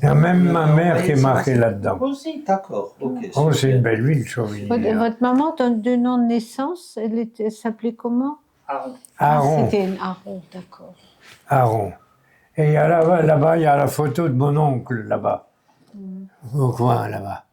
Il y a même ma mère qui est marquée là-dedans. Aussi, d'accord. Ok. Oh, c'est super. une belle ville, Chauvigny. Votre maman, de nom de naissance, elle s'appelait comment? Aron. Aron, C'était une Aron, d'accord. Aron. Et là-bas, il y a la photo de mon oncle, là-bas, au coin, là-bas.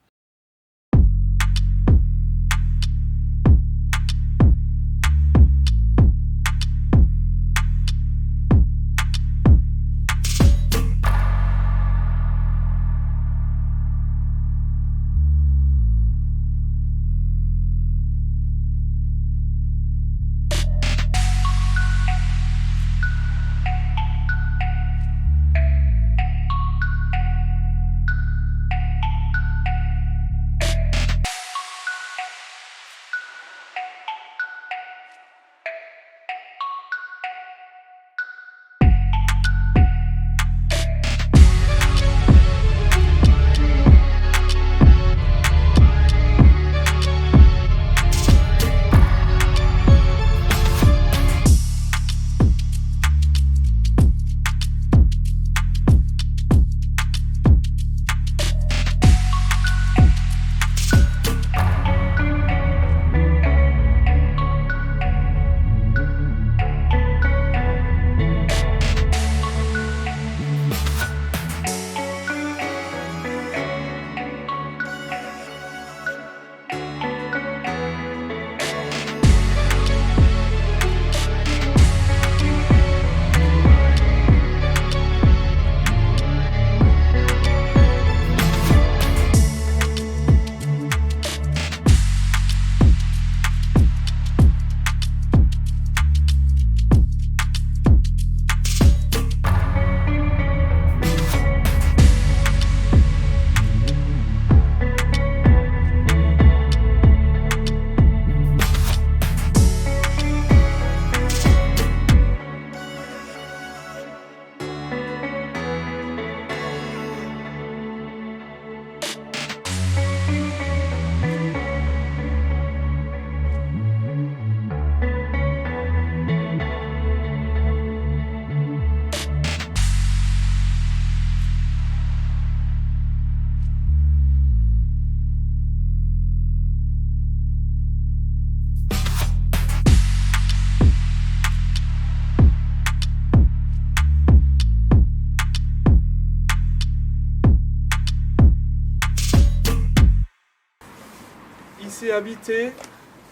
Ici habitait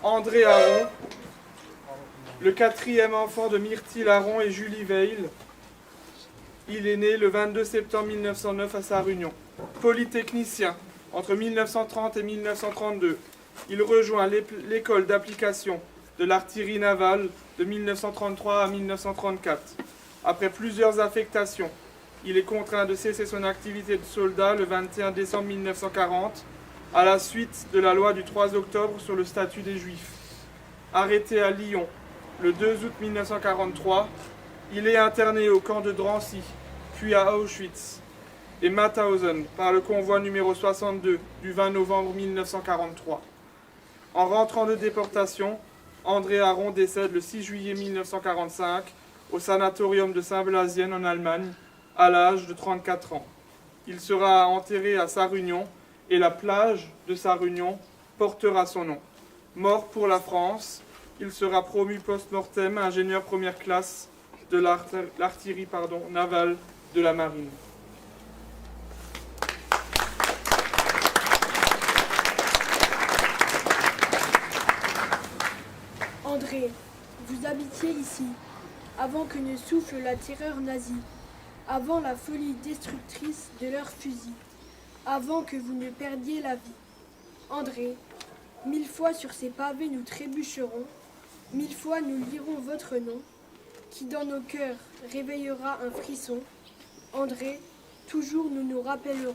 André Aron, le quatrième enfant de Myrtille Aron et Julie Veil. Il est né le 22 septembre 1909 à Sarre-Union. Polytechnicien, entre 1930 et 1932, il rejoint l'école d'application de l'artillerie navale de 1933 à 1934. Après plusieurs affectations, il est contraint de cesser son activité de soldat le 21 décembre 1940 à la suite de la loi du 3 octobre sur le statut des Juifs. Arrêté à Lyon le 2 août 1943, il est interné au camp de Drancy, puis à Auschwitz et Mauthausen par le convoi numéro 62 du 20 novembre 1943. En rentrant de déportation, André Aron décède le 6 juillet 1945 au sanatorium de Saint-Blasienne en Allemagne, à l'âge de 34 ans. Il sera enterré à Sarre-Union et la plage de Sarre-Union portera son nom. Mort pour la France, il sera promu post-mortem ingénieur première classe de l'artillerie navale de la marine. André, vous habitiez ici, avant que ne souffle la terreur nazie, avant la folie destructrice de leurs fusils, avant que vous ne perdiez la vie. André, 1000 fois sur ces pavés nous trébucherons, 1000 fois nous lirons votre nom, qui dans nos cœurs réveillera un frisson. André, toujours nous nous rappellerons.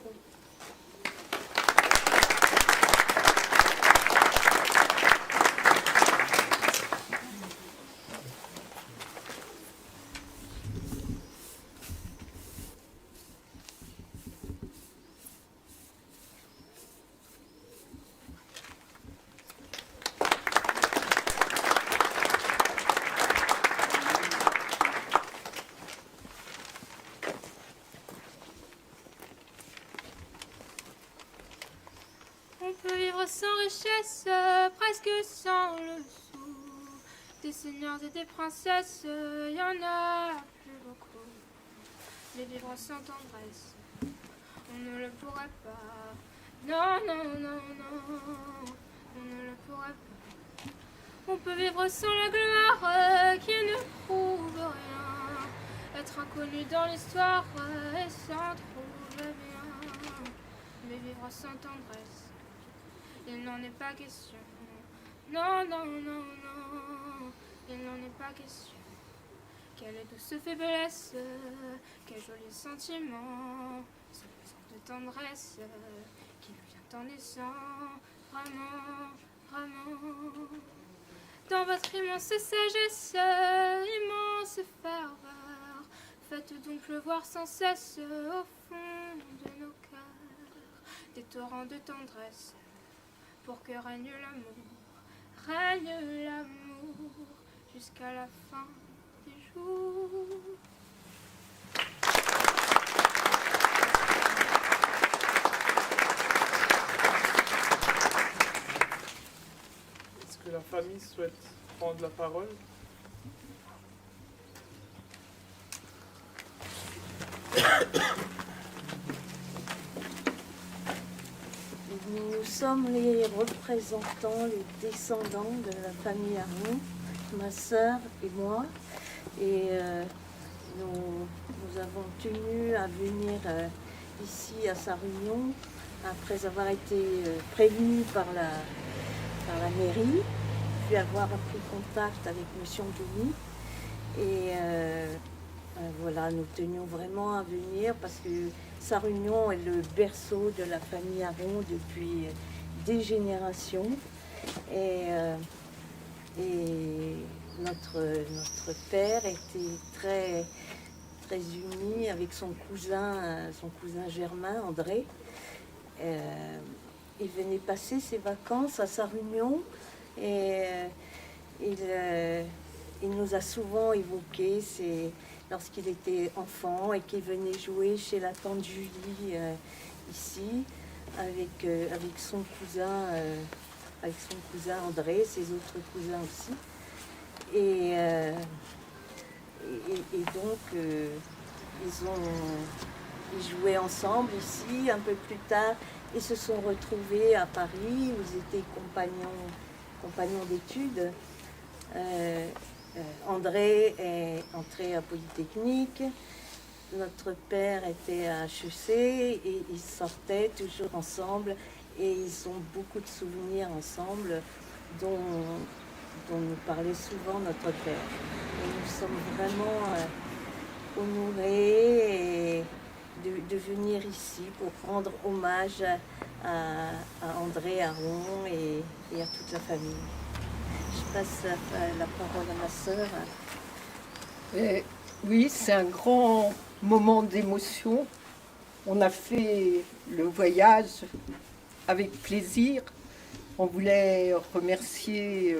richesses, presque sans le sou. Des seigneurs et des princesses, y en a plus beaucoup. Mais vivre sans tendresse, on ne le pourrait pas. Non, non, non, non, on ne le pourrait pas. On peut vivre sans la gloire qui ne prouve rien. Être inconnu dans l'histoire et s'en trouver bien. Mais vivre sans tendresse, il n'en est pas question. Non, non, non, non, il n'en est pas question. Quelle douce faiblesse, quel joli sentiment, ce besoin de tendresse qui nous vient en naissant, vraiment, vraiment. Dans votre immense sagesse, immense ferveur, faites donc pleuvoir sans cesse au fond de nos cœurs des torrents de tendresse, pour que règne l'amour jusqu'à la fin des jours. Est-ce que la famille souhaite prendre la parole? Nous sommes les représentants, les descendants de la famille Aron, ma sœur et moi. Et nous avons tenu à venir ici à Sarre-Union après avoir été prévenus par la mairie, puis avoir pris contact avec M. Anthony. Et voilà, nous tenions vraiment à venir parce que Sarre-Union est le berceau de la famille Aron depuis des générations. Et notre père était très, très uni avec son cousin Germain, André. Il venait passer ses vacances à Sarre-Union et il nous a souvent évoqué lorsqu'il était enfant et qu'il venait jouer chez la tante Julie ici avec son cousin André, ses autres cousins aussi. Et donc ils jouaient ensemble ici. Un peu plus tard, ils se sont retrouvés à Paris où ils étaient compagnons d'études. André est entré à Polytechnique, notre père était à HEC et ils sortaient toujours ensemble et ils ont beaucoup de souvenirs ensemble dont nous parlait souvent notre père. Et nous sommes vraiment honorés de venir ici pour rendre hommage à André Aron et à toute la famille. Je passe la parole à ma sœur. Oui, c'est un grand moment d'émotion. On a fait le voyage avec plaisir. On voulait remercier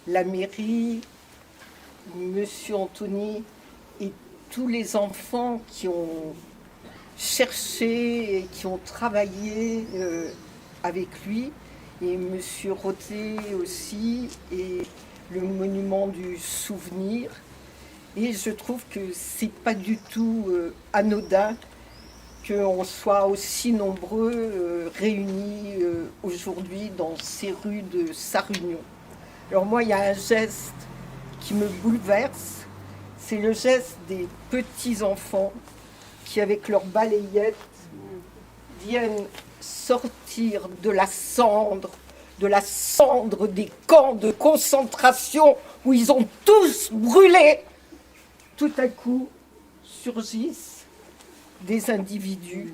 la mairie, Monsieur Anthony et tous les enfants qui ont cherché et qui ont travaillé avec lui. Et Monsieur Roté aussi, et le monument du souvenir. Et je trouve que c'est pas du tout anodin qu'on soit aussi nombreux réunis aujourd'hui dans ces rues de Sarre-Union. Alors moi, il y a un geste qui me bouleverse, c'est le geste des petits-enfants qui, avec leurs balayettes, viennent sortir de la cendre des camps de concentration où ils ont tous brûlé. Tout à coup, surgissent des individus,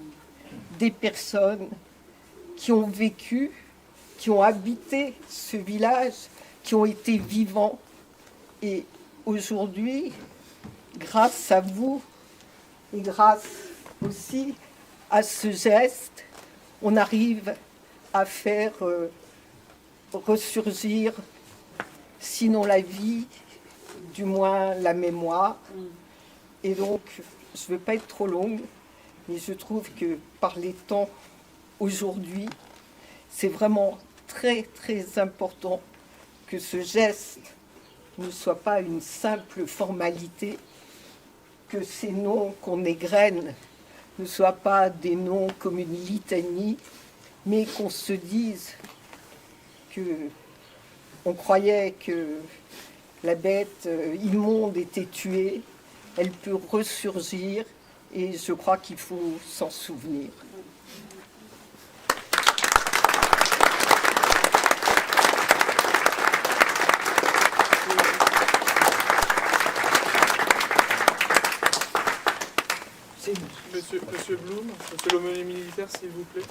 des personnes qui ont vécu, qui ont habité ce village, qui ont été vivants. Et aujourd'hui, grâce à vous et grâce aussi à ce geste, on arrive à faire ressurgir, sinon la vie, du moins la mémoire. Et donc, je ne veux pas être trop longue, mais je trouve que par les temps aujourd'hui, c'est vraiment très très important que ce geste ne soit pas une simple formalité, que ces noms qu'on égrène ne soient pas des noms comme une litanie, mais qu'on se dise que on croyait que la bête immonde était tuée, elle peut ressurgir et je crois qu'il faut s'en souvenir. Monsieur Blum, monsieur l'aumônier militaire, s'il vous plaît.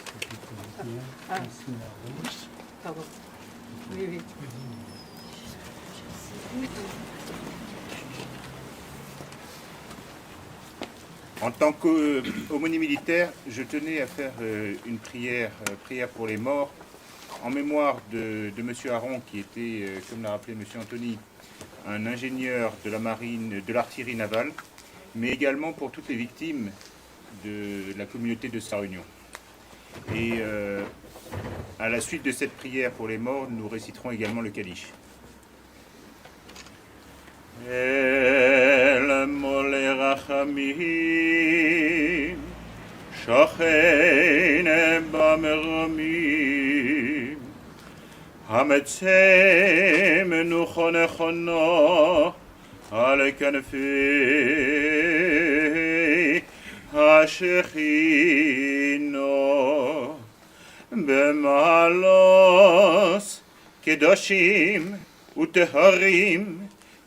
Pardon. Oui, oui. En tant qu'aumônier militaire, je tenais à faire une prière pour les morts, en mémoire de M. Aron, qui était, comme l'a rappelé M. Anthony, un ingénieur de la marine, de l'artillerie navale, mais également pour toutes les victimes de la communauté de Sarre-Union. Et à la suite de cette prière pour les morts, nous réciterons également le Kaddish. El mole rachamim, shochen b'meromim, hametzeh menucho nechono al kanfei hashechino b'malos kedoshim uteharim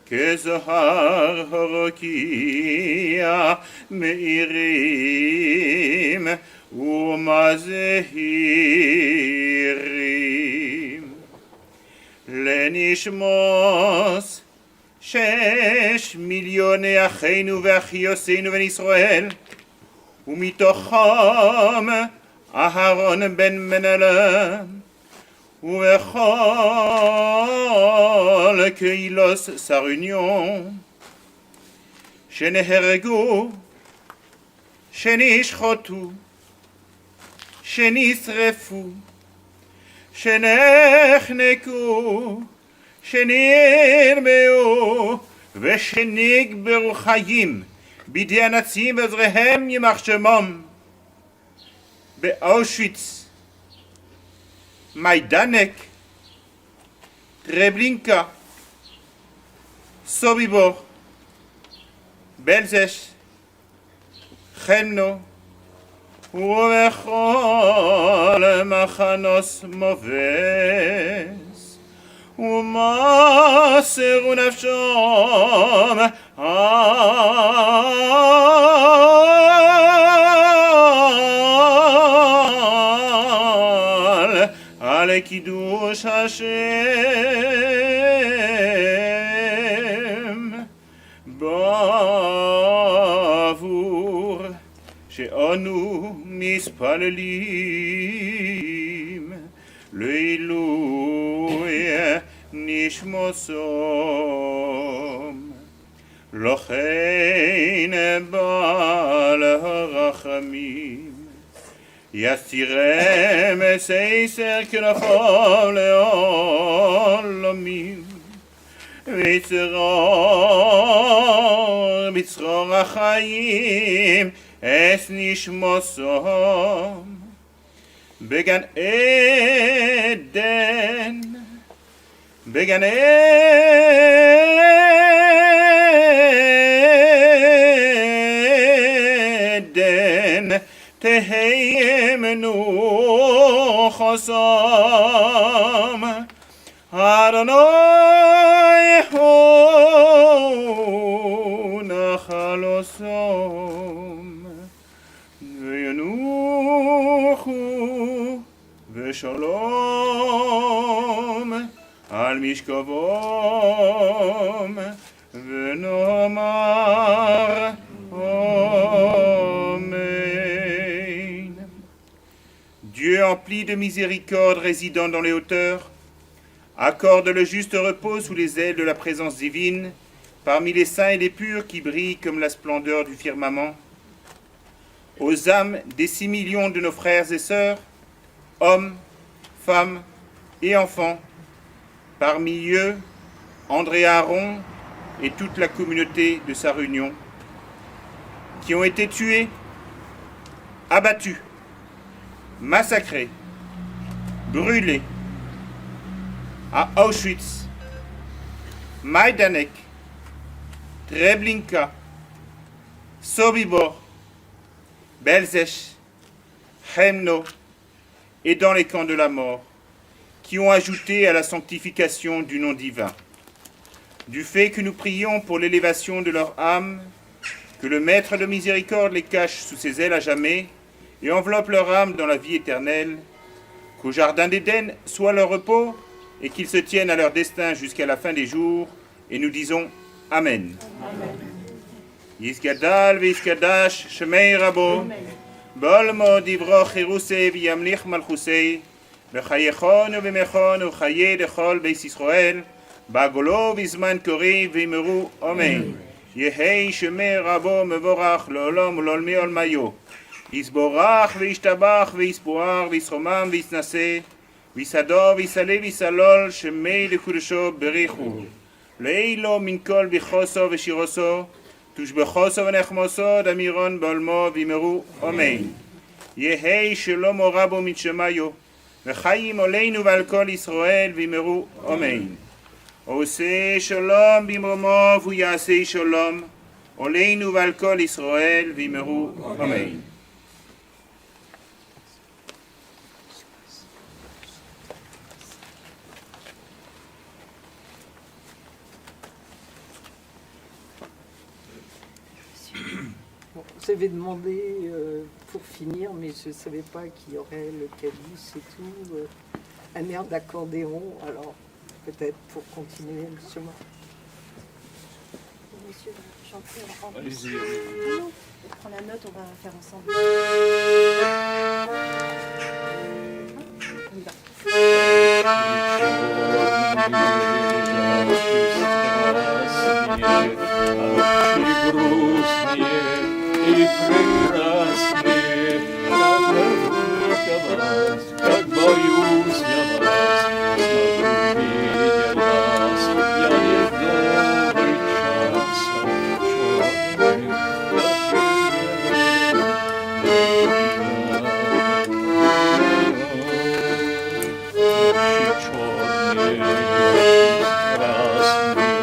כזהר הרוקיע מאירים ומזהירים לנשמוס 6 מיליוני אחינו ואחיותינו בן ישראל ומתוכם אהרון בן מנהלם ובכל קהילות Sarre-Union, שנהרגו, שנשחטו, שנשרפו, שנחנקו, שנרמעו ושנקברו חיים בידי הנאצים ועוזריהם יימח שמם באושוויץ, Majdanek, Treblinka, Sobibor, Belzec, Chelmno, ובכל מחנות מובס, ומסרו נפשם על קידוש השם בעבור שאנו מתפללים לעילוי נשמתם. לכן בעל הרחמים יסירם סייסר כנפיו לעולמים, בצרור החיים אס נשמתם בגן עדן, בגן עדן תהיה מנוחתם. אדוני הוא נחלתם, וינוחו בשלום על משכבם, ונאמר Amen. Dieu empli de miséricorde résidant dans les hauteurs, accorde le juste repos sous les ailes de la présence divine, parmi les saints et les purs qui brillent comme la splendeur du firmament. Aux âmes des 6 millions de nos frères et sœurs, hommes, femmes et enfants, parmi eux André Aron et toute la communauté de sa réunion, qui ont été tués, abattus, massacrés, brûlés à Auschwitz, Majdanek, Treblinka, Sobibor, Belzec, Chemno et dans les camps de la mort, qui ont ajouté à la sanctification du nom divin. Du fait que nous prions pour l'élévation de leur âme, que le Maître de miséricorde les cache sous ses ailes à jamais et enveloppe leur âme dans la vie éternelle, qu'au jardin d'Éden soit leur repos et qu'ils se tiennent à leur destin jusqu'à la fin des jours, et nous disons Amen. Yisgadal v'yiskadash shemei rabo, bolmo divro chirusei v'yamlich malchusei, v'chayechon v'mechon v'chaye dechol beis Yisrael, bagolo v'zman kori v'yimeru Amen. Yehei shemei rabo mevorach l'olam ul'olmi olmayo, yisborach v'yishtabach v'yispoar v'yisromam v'yisnaseh, v'yisador v'yisaleh v'yisalol shemei lekudesho berichu. Leilo minkol bichoso v'shiroso, tushbechoso v'nechmoso damiron bolmo v'imeru Amen. Yehei shalom rabo mitshemayo, v'chayim oleinu v'al kol Yisrael v'imeru Amen. Ose shalom bimromo v'yasei shalom, oleinu v'al kol Yisrael v'imeru Amen. Bon, j'avais demandé pour finir, mais je ne savais pas qu'il y aurait le calice et tout, un air d'accordéon, alors peut-être pour continuer le chemin. Monsieur Jean-Pierre, Allez-y. on prend la note, on va faire ensemble. On y va. И прекрасные, как боюсь я вас, смотрю, видя вас, я не добрый час, черные, красные,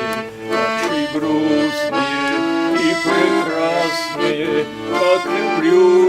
и прекрасные, как люблю